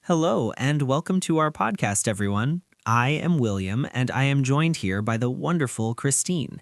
Hello, and welcome to our podcast, everyone. I am William, and I am joined here by the wonderful Christine.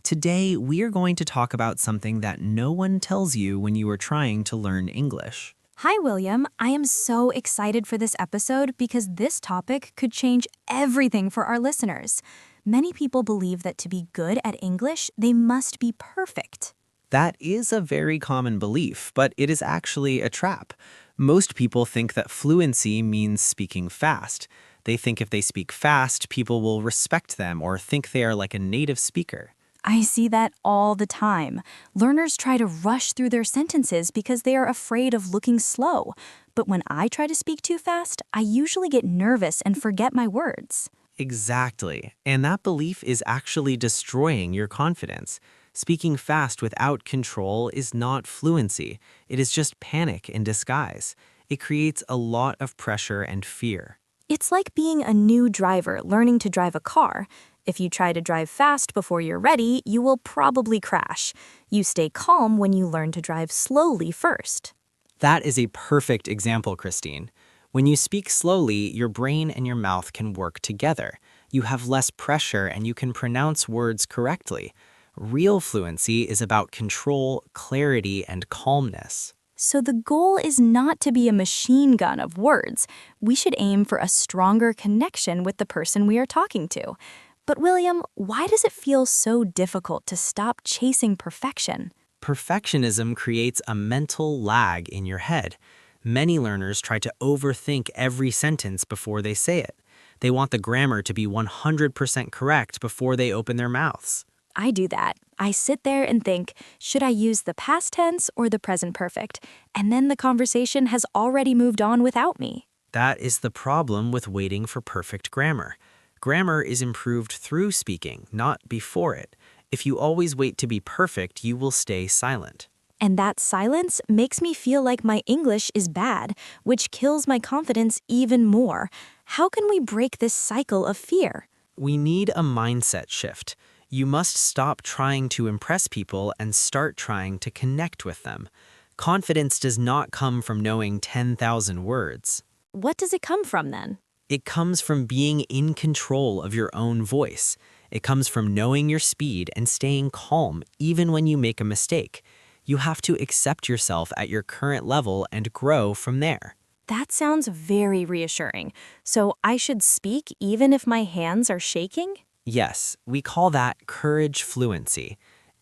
Today, we are going to talk about something that no one tells you when you are trying to learn English. Hi, William. I am so excited for this episode because this topic could change everything for our listeners. Many people believe that to be good at English, they must be perfect. That is a very common belief, but it is actually a trap. Most people think that fluency means speaking fast. They think if they speak fast, people will respect them or think they are like a native speaker. I see that all the time. Learners try to rush through their sentences because they are afraid of looking slow. But when I try to speak too fast, I usually get nervous and forget my words. Exactly. And that belief is actually destroying your confidence. Speaking fast without control is not fluency. It is just panic in disguise. It creates a lot of pressure and fear. It's like being a new driver learning to drive a car. If you try to drive fast before you're ready, you will probably crash. You stay calm when you learn to drive slowly first. That is a perfect example, Christine. When you speak slowly, your brain and your mouth can work together. You have less pressure and you can pronounce words correctly. Real fluency is about control, clarity, and calmness. So the goal is not to be a machine gun of words. We should aim for a stronger connection with the person we are talking to. But William, why does it feel so difficult to stop chasing perfection? Perfectionism creates a mental lag in your head. Many learners try to overthink every sentence before they say it. They want the grammar to be 100% correct before they open their mouths. I do that. I sit there and think, should I use the past tense or the present perfect? And then the conversation has already moved on without me. That is the problem with waiting for perfect grammar. Grammar is improved through speaking, not before it. If you always wait to be perfect, you will stay silent. And that silence makes me feel like my English is bad, which kills my confidence even more. How can we break this cycle of fear? We need a mindset shift. You must stop trying to impress people and start trying to connect with them. Confidence does not come from knowing 10,000 words. What does it come from then? It comes from being in control of your own voice. It comes from knowing your speed and staying calm even when you make a mistake. You have to accept yourself at your current level and grow from there. That sounds very reassuring. So I should speak even if my hands are shaking? Yes, we call that courage fluency.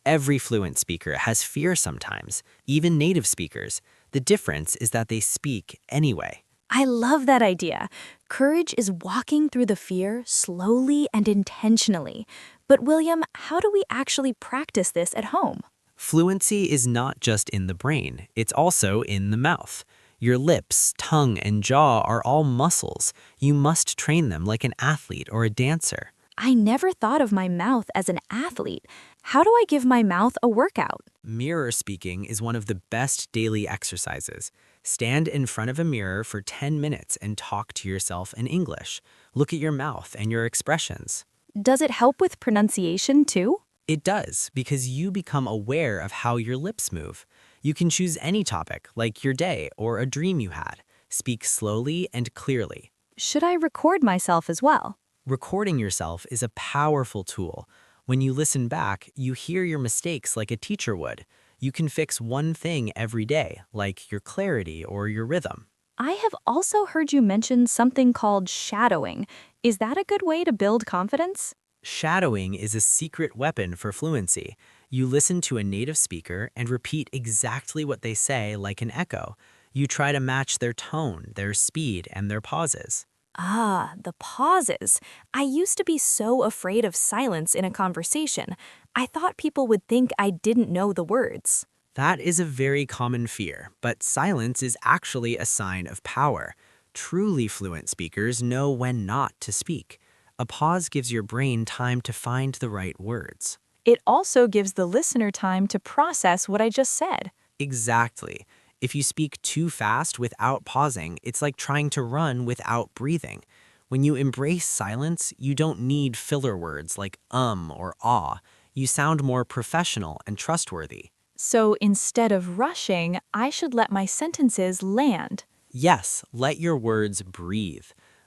Every fluent speaker has fear sometimes, even native speakers. The difference is that they speak anyway. I love that idea. Courage is walking through the fear slowly and intentionally. But William, how do we actually practice this at home? Fluency is not just in the brain, it's also in the mouth. Your lips, tongue, and jaw are all muscles. You must train them like an athlete or a dancer. I never thought of my mouth as an athlete. How do I give my mouth a workout? Mirror speaking is one of the best daily exercises. Stand in front of a mirror for 10 minutes and talk to yourself in English. Look at your mouth and your expressions. Does it help with pronunciation too? It does, because you become aware of how your lips move. You can choose any topic, like your day or a dream you had. Speak slowly and clearly. Should I record myself as well? Recording yourself is a powerful tool. When you listen back, you hear your mistakes like a teacher would. You can fix one thing every day, like your clarity or your rhythm. I have also heard you mention something called shadowing. Is that a good way to build confidence? Shadowing is a secret weapon for fluency. You listen to a native speaker and repeat exactly what they say like an echo. You try to match their tone, their speed, and their pauses. Ah, the pauses. I used to be so afraid of silence in a conversation. I thought people would think I didn't know the words. That is a very common fear, but silence is actually a sign of power. Truly fluent speakers know when not to speak. A pause gives your brain time to find the right words. It also gives the listener time to process what I just said. Exactly. If you speak too fast without pausing, it's like trying to run without breathing. When you embrace silence, you don't need filler words like or ah. You sound more professional and trustworthy. So instead of rushing, I should let my sentences land. Yes, let your words breathe.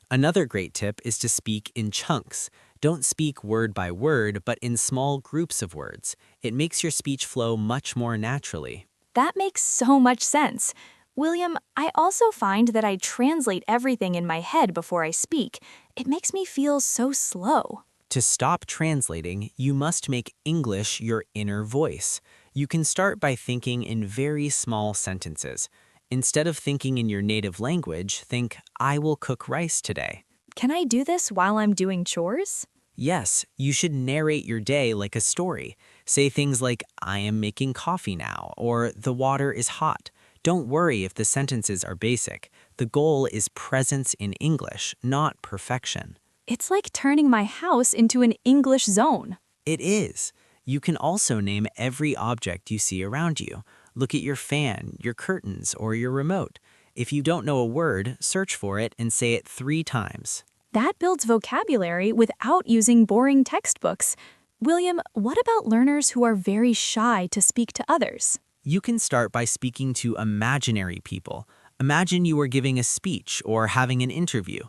Another great tip is to speak in chunks. Don't speak word by word, but in small groups of words. It makes your speech flow much more naturally. That makes so much sense. William, I also find that I translate everything in my head before I speak. It makes me feel so slow. To stop translating, you must make English your inner voice. You can start by thinking in very small sentences. Instead of thinking in your native language, think, I will cook rice today. Can I do this while I'm doing chores? Yes, you should narrate your day like a story. Say things like, I am making coffee now, or the water is hot. Don't worry if the sentences are basic. The goal is presence in English, not perfection. It's like turning my house into an English zone. It is. You can also name every object you see around you. Look at your fan, your curtains, or your remote. If you don't know a word, search for it and say it 3 times. That builds vocabulary without using boring textbooks. William, what about learners who are very shy to speak to others? You can start by speaking to imaginary people. Imagine you are giving a speech or having an interview.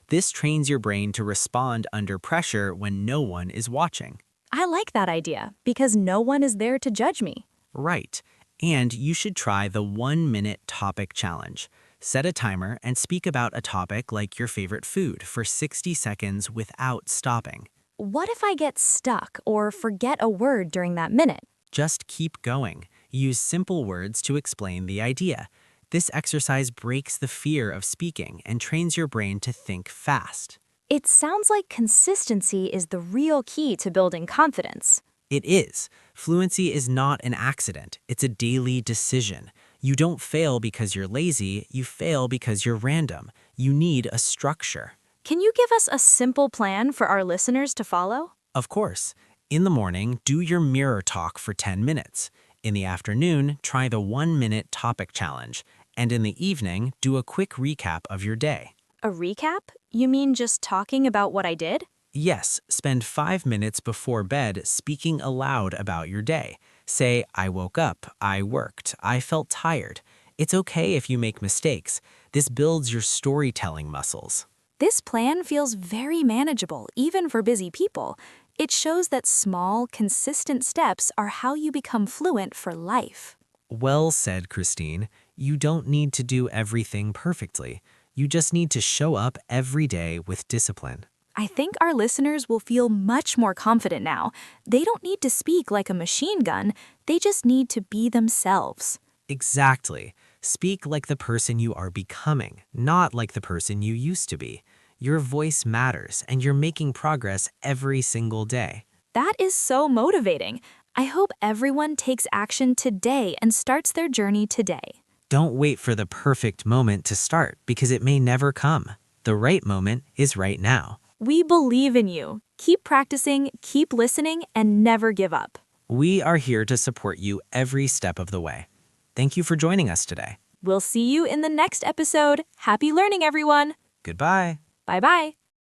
This trains your brain to respond under pressure when no one is watching. I like that idea because no one is there to judge me. Right. And you should try the 1-minute topic challenge. Set a timer and speak about a topic like your favorite food for 60 seconds without stopping. What if I get stuck or forget a word during that minute? Just keep going. Use simple words to explain the idea. This exercise breaks the fear of speaking and trains your brain to think fast. It sounds like consistency is the real key to building confidence. It is. Fluency is not an accident. It's a daily decision. You don't fail because you're lazy, you fail because you're random. You need a structure. Can you give us a simple plan for our listeners to follow? Of course. In the morning, do your mirror talk for 10 minutes. In the afternoon, try the 1-minute topic challenge. And in the evening, do a quick recap of your day. A recap? You mean just talking about what I did? Yes, spend 5 minutes before bed speaking aloud about your day. Say, I woke up, I worked, I felt tired. It's okay if you make mistakes. This builds your storytelling muscles. This plan feels very manageable, even for busy people. It shows that small, consistent steps are how you become fluent for life. Well said, Christine. You don't need to do everything perfectly. You just need to show up every day with discipline. I think our listeners will feel much more confident now. They don't need to speak like a machine gun. They just need to be themselves. Exactly. Speak like the person you are becoming, not like the person you used to be. Your voice matters, and you're making progress every single day. That is so motivating. I hope everyone takes action today and starts their journey today. Don't wait for the perfect moment to start because it may never come. The right moment is right now. We believe in you. Keep practicing, keep listening, and never give up. We are here to support you every step of the way. Thank you for joining us today. We'll see you in the next episode. Happy learning, everyone. Goodbye. Bye-bye.